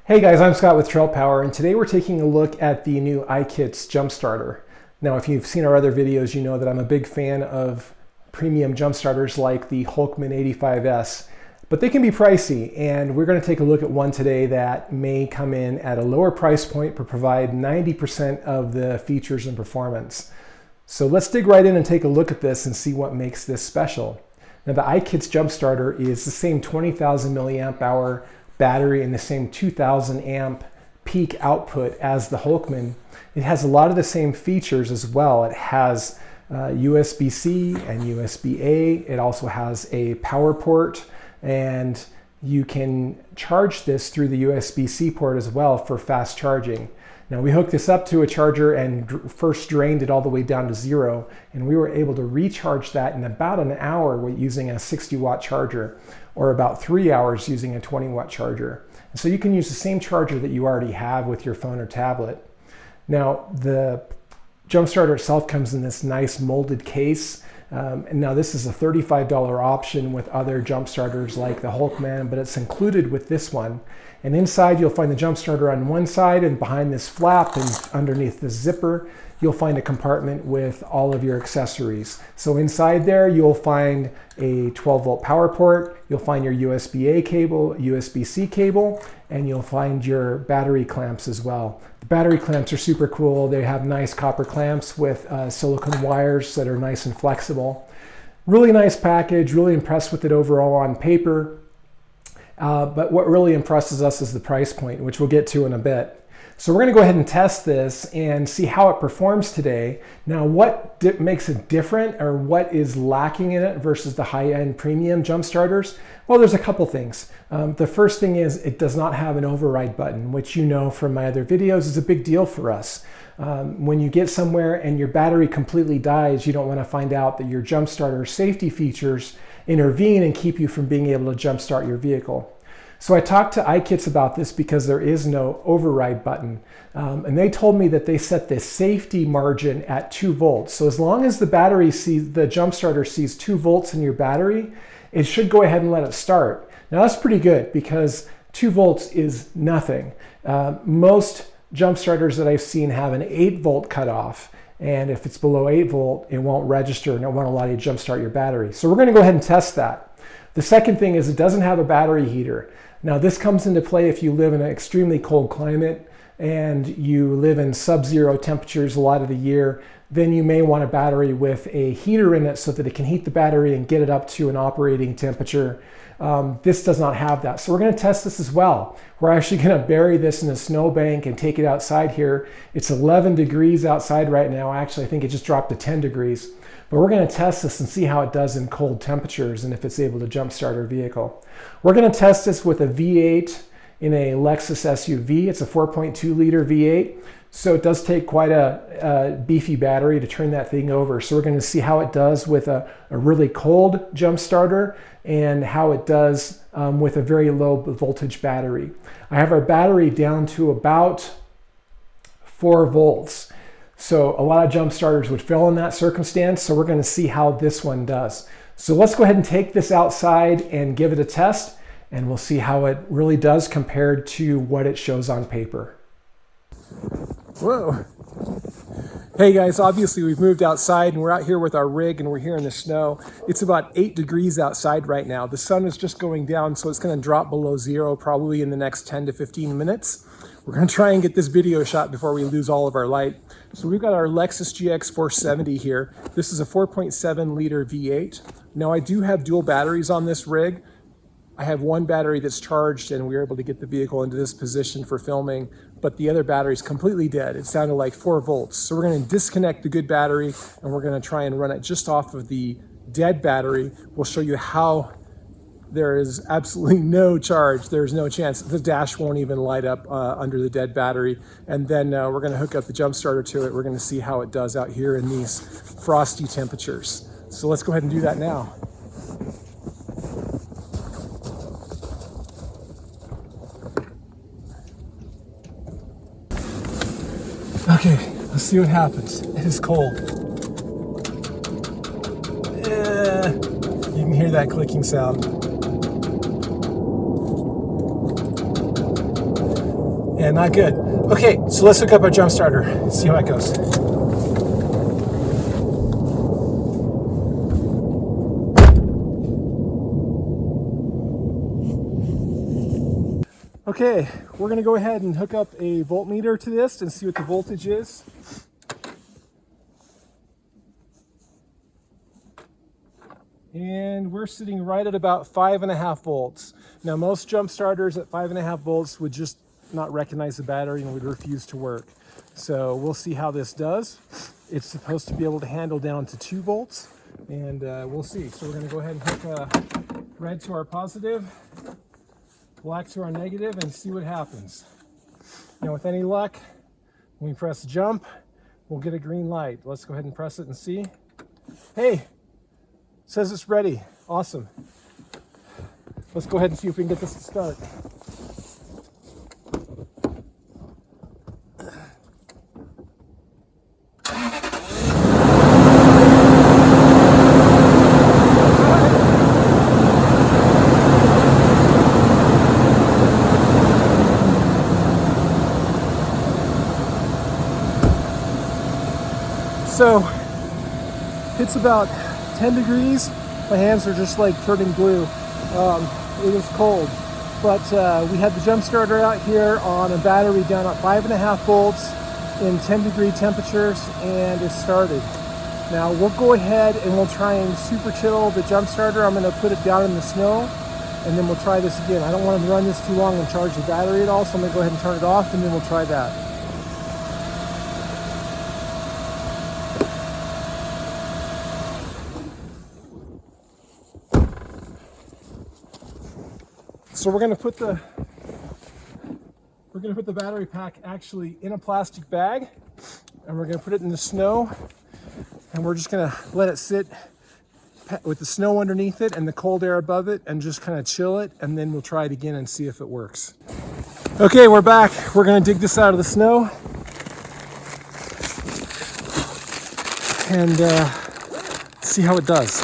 Hey guys, I'm Scott with Trail Power, and today we're taking a look at the new IKITS jump starter. Now, if you've seen our other videos, you know that I'm a big fan of premium jump starters like the Hulkman 85S, but they can be pricey, and we're going to take a look at one today that may come in at a lower price point but provide 90% of the features and performance. So let's dig right in and take a look at this and see what makes this special. Now, the IKITS jump starter is the same 20,000 milliamp hour battery and the same 2000 amp peak output as the Hulkman. It has a lot of the same features as well. It has USB-C and USB-A. It also has a power port, and you can charge this through the USB-C port as well for fast charging. Now, we hooked this up to a charger and first drained it all the way down to 0, and we were able to recharge that in about an hour using a 60-watt charger, or about 3 hours using a 20-watt charger. And so you can use the same charger that you already have with your phone or tablet. Now, the jump starter itself comes in this nice molded case. And now this is a $35 option with other jump starters like the Hulkman, but it's included with this one. And inside you'll find the jump starter on one side, and behind this flap and underneath this zipper, you'll find a compartment with all of your accessories. So inside there, you'll find a 12-volt power port, you'll find your USB-A cable, USB-C cable, and you'll find your battery clamps as well. The battery clamps are super cool. They have nice copper clamps with silicone wires that are nice and flexible. Really nice package, really impressed with it overall on paper. But what really impresses us is the price point, which we'll get to in a bit. So we're going to go ahead and test this and see how it performs today. Now, what makes it different, or what is lacking in it versus the high-end premium jump starters? Well, there's a couple things. The first thing is it does not have an override button, which you know from my other videos is a big deal for us. When you get somewhere and your battery completely dies, you don't want to find out that your jump starter safety features intervene and keep you from being able to jump start your vehicle. So I talked to IKITS about this because there is no override button. And they told me that they set the safety margin at 2 volts. So as long as the jump starter sees 2 volts in your battery, it should go ahead and let it start. Now that's pretty good because 2 volts is nothing. Most jump starters that I've seen have an 8-volt cutoff. And if it's below 8 volt, it won't register and it won't allow you to jump start your battery. So we're going to go ahead and test that. The second thing is it doesn't have a battery heater. Now, this comes into play if you live in an extremely cold climate and you live in sub-zero temperatures a lot of the year. Then you may want a battery with a heater in it so that it can heat the battery and get it up to an operating temperature. This does not have that. So we're going to test this as well. We're actually going to bury this in a snowbank and take it outside here. It's 11 degrees outside right now. Actually, I think it just dropped to 10 degrees. But we're going to test this and see how it does in cold temperatures and if it's able to jump start our vehicle. We're going to test this with a V8 in a Lexus SUV. It's a 4.2 liter V8. So it does take quite a beefy battery to turn that thing over. So we're going to see how it does with a really cold jump starter and how it does with a very low voltage battery. I have our battery down to about 4 volts. So a lot of jump starters would fail in that circumstance. So we're going to see how this one does. So let's go ahead and take this outside and give it a test, and we'll see how it really does compared to what it shows on paper. Whoa. Hey guys, obviously we've moved outside and we're out here with our rig and we're here in the snow. It's about 8 degrees outside right now. The sun is just going down, so it's going to drop below 0 probably in the next 10 to 15 minutes. We're going to try and get this video shot before we lose all of our light. So we've got our Lexus GX 470 here. This is a 4.7 liter V8. Now I do have dual batteries on this rig. I have one battery that's charged and we were able to get the vehicle into this position for filming, but the other battery is completely dead. It's down to like 4 volts. So we're going to disconnect the good battery and we're going to try and run it just off of the dead battery. We'll show you how there is absolutely no charge. There's no chance. The dash won't even light up under the dead battery. And then we're going to hook up the jump starter to it. We're going to see how it does out here in these frosty temperatures. So let's go ahead and do that now. Okay, let's see what happens. It is cold. You can hear that clicking sound. Yeah, not good. Okay, so let's hook up our jump starter, see how it goes. Okay, we're gonna go ahead and hook up a voltmeter to this and see what the voltage is. And we're sitting right at about 5.5 volts. Now most jump starters at 5.5 volts would just not recognize the battery and would refuse to work. So we'll see how this does. It's supposed to be able to handle down to 2 volts, and we'll see. So we're gonna go ahead and hook red to our positive, black to our negative, and see what happens. Now with any luck, when we press jump, we'll get a green light. Let's go ahead and press it and see. Hey, says it's ready. Awesome. Let's go ahead and see if we can get this to start. So it's about 10 degrees. My hands are just like turning blue. It is cold, but we had the jump starter out here on a battery down at 5.5 volts in 10-degree temperatures, and it started. Now we'll go ahead and we'll try and super chill the jump starter. I'm going to put it down in the snow, and then we'll try this again. I don't want to run this too long and charge the battery at all, so I'm going to go ahead and turn it off, and then we'll try that. So we're going to put the battery pack actually in a plastic bag, and we're going to put it in the snow, and we're just going to let it sit with the snow underneath it and the cold air above it, and just kind of chill it, and then we'll try it again and see if it works. Okay, we're back. We're going to dig this out of the snow and see how it does.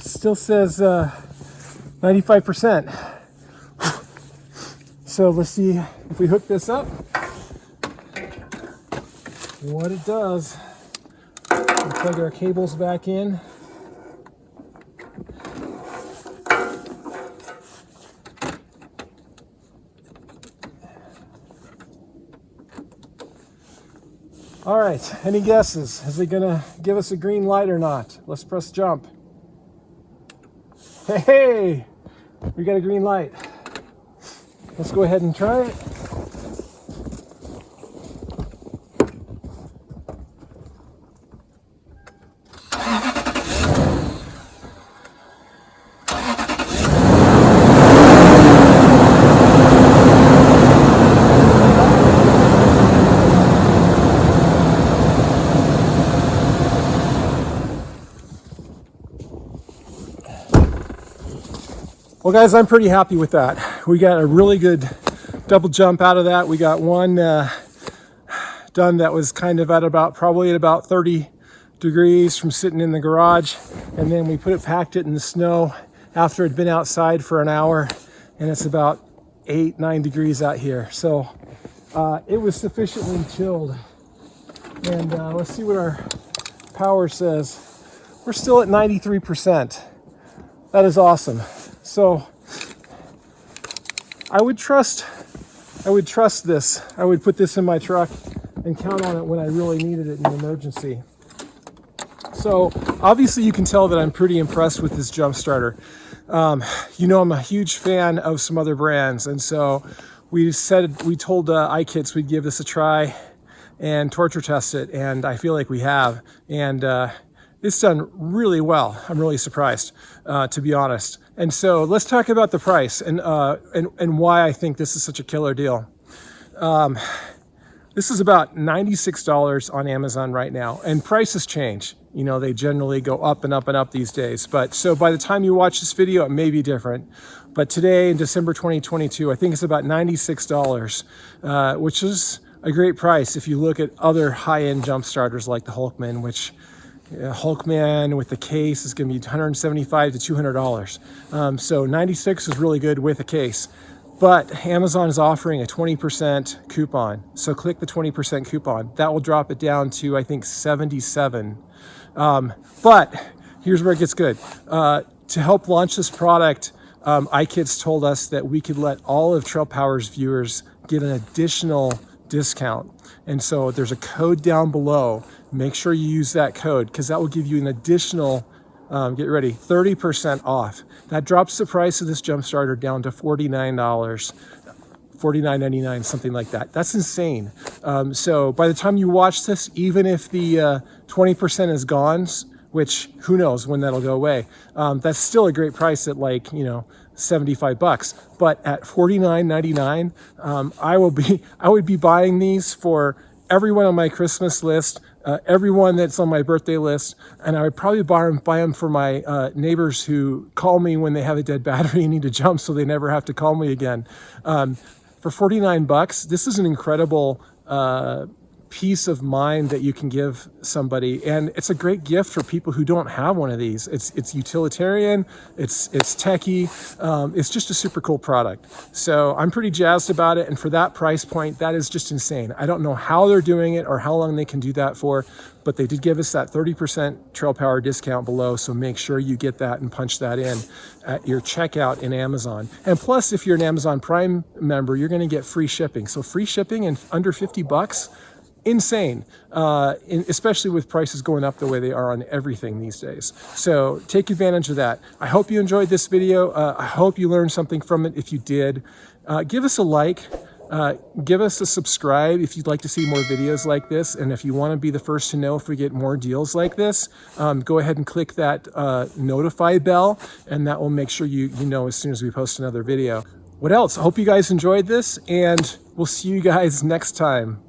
Still says 95%. So let's see if we hook this up, what it does. We'll plug our cables back in. All right, any guesses? Is it gonna give us a green light or not? Let's press jump. Hey, we got a green light. Let's go ahead and try it. Well guys, I'm pretty happy with that. We got a really good double jump out of that. We got one done that was kind of probably at about 30 degrees from sitting in the garage. And then we packed it in the snow after it'd been outside for an hour, and it's about 8-9 degrees out here. So it was sufficiently chilled. And let's see what our power says. We're still at 93%. That is awesome. So I would trust this. I would put this in my truck and count on it when I really needed it in an emergency. So obviously you can tell that I'm pretty impressed with this jump starter. You know, I'm a huge fan of some other brands, and so we told IKITS we'd give this a try and torture test it, and I feel like we have, and it's done really well. I'm really surprised, to be honest. And so let's talk about the price and why I think this is such a killer deal. This is about $96 on Amazon right now, and prices change. You know, they generally go up and up and up these days. But so by the time you watch this video, it may be different. But today in December 2022, I think it's about $96, which is a great price if you look at other high-end jump starters like the Hulkman, which Hulkman with the case is going to be $175 to $200. So 96 is really good with a case. But Amazon is offering a 20% coupon. So click the 20% coupon. That will drop it down to, I think, 77. But here's where it gets good. To help launch this product, IKITS told us that we could let all of Trail Power's viewers get an additional discount. And so there's a code down below. Make sure you use that code because that will give you an additional, get ready, 30% off. That drops the price of this jump starter down to $49, $49.99, something like that. That's insane. So by the time you watch this, even if the 20% is gone, which who knows when that'll go away, that's still a great price at, like, 75 bucks. But at $49.99, I would be buying these for everyone on my Christmas list, everyone that's on my birthday list, and I would probably buy them for my neighbors who call me when they have a dead battery and need to jump so they never have to call me again. For 49 bucks, this is an incredible peace of mind that you can give somebody, and it's a great gift for people who don't have one of these. It's utilitarian, it's techie, it's just a super cool product. So I'm pretty jazzed about it, and for that price point, that is just insane. I don't know how they're doing it or how long they can do that for, but they did give us that 30% Trail Power discount below, so make sure you get that and punch that in at your checkout in Amazon. And plus, if you're an Amazon Prime member, you're going to get free shipping. So free shipping and under 50 bucks, insane, especially with prices going up the way they are on everything these days. So take advantage of that. I hope you enjoyed this video. I hope you learned something from it. If you did, give us a like. Give us a subscribe if you'd like to see more videos like this. And if you want to be the first to know if we get more deals like this, go ahead and click that notify bell, and that will make sure you know as soon as we post another video. What else? I hope you guys enjoyed this, and we'll see you guys next time.